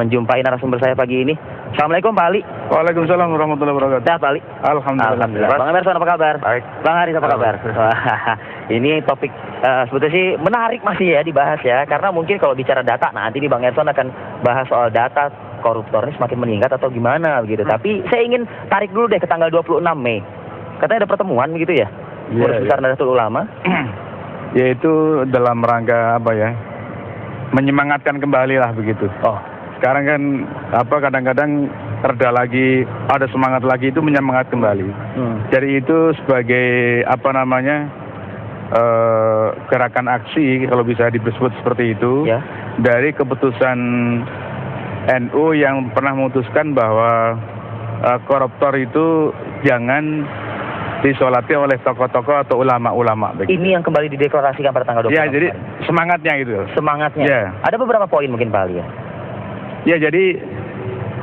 menjumpai narasumber saya pagi ini. Assalamualaikum Pak Ali. Waalaikumsalam warahmatullahi wabarakatuh. Sehat Pak Ali? Alhamdulillah. Bang Emerson apa kabar? Baik. Bang Haris apa kabar? Ini topik sebetulnya sih menarik masih ya dibahas ya. Karena mungkin kalau bicara data, nanti nih Bang Emerson akan bahas soal data koruptor ini semakin meningkat atau gimana begitu. Tapi saya ingin tarik dulu deh ke tanggal 26 Mei. Katanya ada pertemuan begitu ya? Pengurus besar Nahdlatul Ulama. Yaitu dalam rangka apa ya? Menyemangatkan kembali lah begitu. Oh, sekarang kan kadang-kadang reda lagi, ada semangat lagi, itu menyemangat kembali. Jadi itu sebagai gerakan aksi kalau bisa disebut seperti itu ya. Dari keputusan NU yang pernah memutuskan bahwa koruptor itu jangan disolati oleh tokoh-tokoh atau ulama-ulama. Ini yang kembali dideklarasikan pada tanggal 26. Ya, jadi semangatnya gitu. Semangatnya. Ya. Ada beberapa poin mungkin Pak Ali ya. Ya, jadi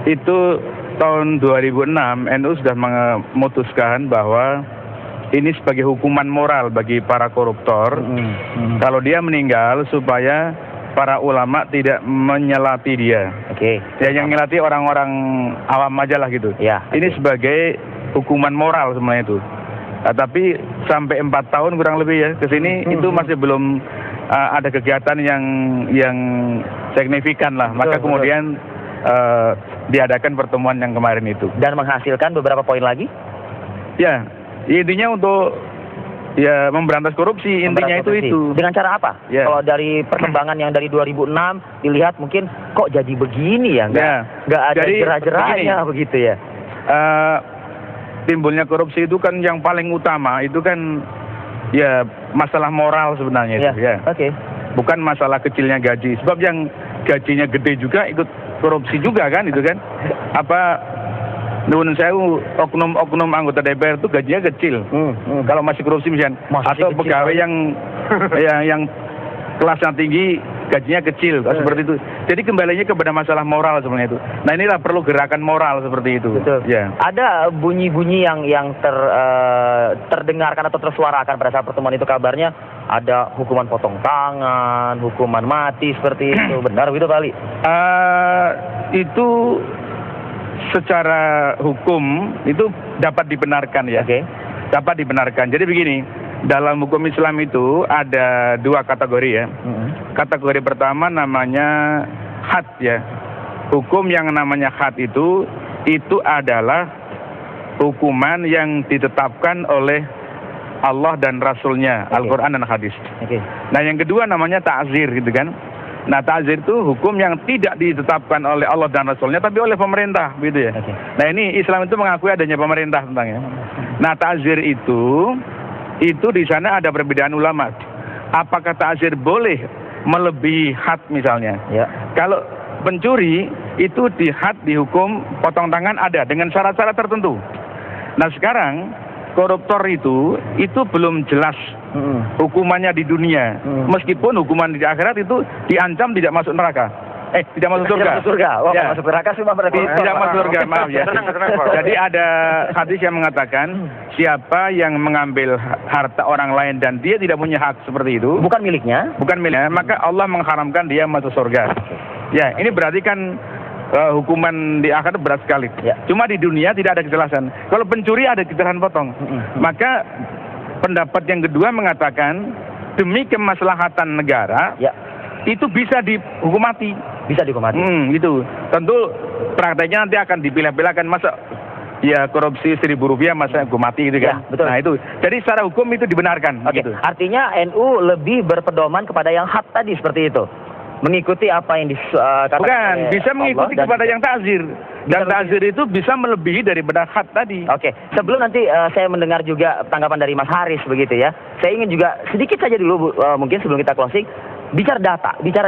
itu tahun 2006 NU sudah memutuskan bahwa ini sebagai hukuman moral bagi para koruptor. Kalau dia meninggal supaya para ulama tidak menyelati dia. Oke. Ya, yang menyelati orang-orang awam aja lah gitu. Ya. Ini sebagai hukuman moral sebenarnya itu. Nah, tapi sampai 4 tahun kurang lebih ya ke sini itu masih belum ada kegiatan yang signifikan lah. Maka kemudian diadakan pertemuan yang kemarin itu. Dan menghasilkan beberapa poin lagi? Ya, intinya untuk ya memberantas korupsi, intinya itu. Dengan cara apa? Ya. Kalau dari perkembangan yang dari 2006 dilihat mungkin kok jadi begini ya? Nggak ada jerah-jerahnya begitu ya? Timbulnya korupsi itu kan yang paling utama itu kan ya masalah moral sebenarnya itu ya. Oke. Bukan masalah kecilnya gaji. Sebab yang gajinya gede juga ikut korupsi juga kan itu kan. Menurut saya oknum anggota DPR itu gajinya kecil. Kalau masih korupsi misalnya atau kecil, pegawai yang kelasnya tinggi gajinya kecil seperti itu. Jadi kembalinya kepada masalah moral sebenarnya itu. Nah, inilah perlu gerakan moral seperti itu. Betul. Ya. Ada bunyi-bunyi yang terdengarkan atau tersuarakan pada saat pertemuan itu, kabarnya ada hukuman potong tangan, hukuman mati seperti itu. Benar begitu Pak Ali? Itu secara hukum itu dapat dibenarkan ya. Oke. Dapat dibenarkan. Jadi begini, dalam hukum Islam itu ada 2 kategori ya. Kategori pertama namanya had ya. Hukum yang namanya had itu adalah hukuman yang ditetapkan oleh Allah dan Rasulnya, Al-Quran dan Hadis. Nah, yang kedua namanya ta'zir gitu kan. Nah, ta'zir itu hukum yang tidak ditetapkan oleh Allah dan Rasulnya tapi oleh pemerintah gitu ya. Nah, ini Islam itu mengakui adanya pemerintah tentangnya. Nah, ta'zir itu di sana ada perbedaan ulama. Apakah ta'zir boleh melebihi had misalnya? Ya. Kalau pencuri itu dihukum potong tangan ada dengan syarat-syarat tertentu. Nah, sekarang koruptor itu belum jelas hukumannya di dunia. Meskipun hukuman di akhirat itu diancam tidak masuk neraka. Tidak masuk surga. Tidak masuk surga. Oh, ya. Masuk neraka sih berarti. Tidak masuk surga, maaf ya. Jadi ada hadis yang mengatakan siapa yang mengambil harta orang lain dan dia tidak punya hak seperti itu, bukan miliknya, maka Allah mengharamkan dia masuk surga. Ya, ini berarti kan hukuman di akhirat berat sekali. Ya. Cuma di dunia tidak ada kejelasan. Kalau pencuri ada kejelasan potong. Maka pendapat yang kedua mengatakan demi kemaslahatan negara, itu bisa dihukum mati. Bisa dihukum mati. Gitu. Tentu prakteknya nanti akan dipilah-pilahkan, masa ya korupsi Rp1.000 masa hukum mati gitu kan. Ya, betul. Nah, itu. Jadi secara hukum itu dibenarkan. Oke. Gitu. Artinya NU lebih berpedoman kepada yang had tadi seperti itu. Mengikuti apa yang dikatakan. Bukan, bisa mengikuti kepada yang ta'zir. Dan ta'zir itu bisa melebihi daripada had tadi. Oke. Sebelum nanti saya mendengar juga tanggapan dari Mas Haris begitu ya. Saya ingin juga sedikit saja dulu mungkin sebelum kita closing. Bicara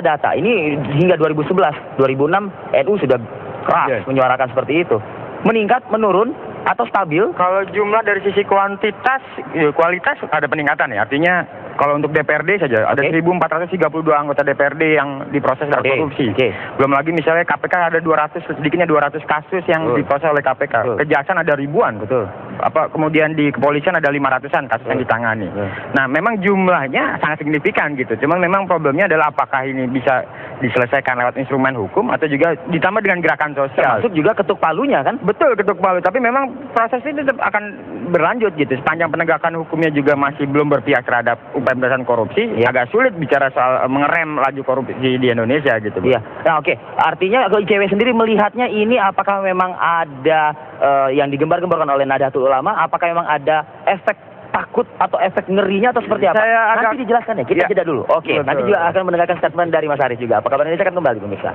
data. Ini hingga 2011, 2006 NU sudah keras menyuarakan seperti itu. Meningkat, menurun, atau stabil? Kalau jumlah dari sisi kuantitas, kualitas ada peningkatan ya. Artinya kalau untuk DPRD saja ada 1.432 anggota DPRD yang diproses dalam korupsi. Belum lagi misalnya KPK ada 200, sedikitnya 200 kasus yang diproses oleh KPK. Kejaksaan ada ribuan. Kemudian di kepolisian ada 500-an kasus yang ditangani. Nah, memang jumlahnya sangat signifikan gitu. Cuman memang problemnya adalah apakah ini bisa diselesaikan lewat instrumen hukum atau juga ditambah dengan gerakan sosial. Termasuk juga ketuk palunya kan? Betul, ketuk palu. Tapi memang proses ini tetap akan berlanjut gitu. Sepanjang penegakan hukumnya juga masih belum berpihak terhadap upaya pemberantasan korupsi, agak sulit bicara soal mengerem laju korupsi di Indonesia gitu. Iya. Nah, oke. Artinya kalau ICW sendiri melihatnya ini apakah memang ada yang digembar-gemborkan oleh Nahdlatul Ulama, apakah memang ada efek takut atau efek ngerinya atau seperti apa? Nanti dijelaskan ya. Kita jeda dulu. Oke. Nanti juga akan mendengarkan statement dari Mas Haris juga. Apa kabar Indonesia akan kembali pemirsa.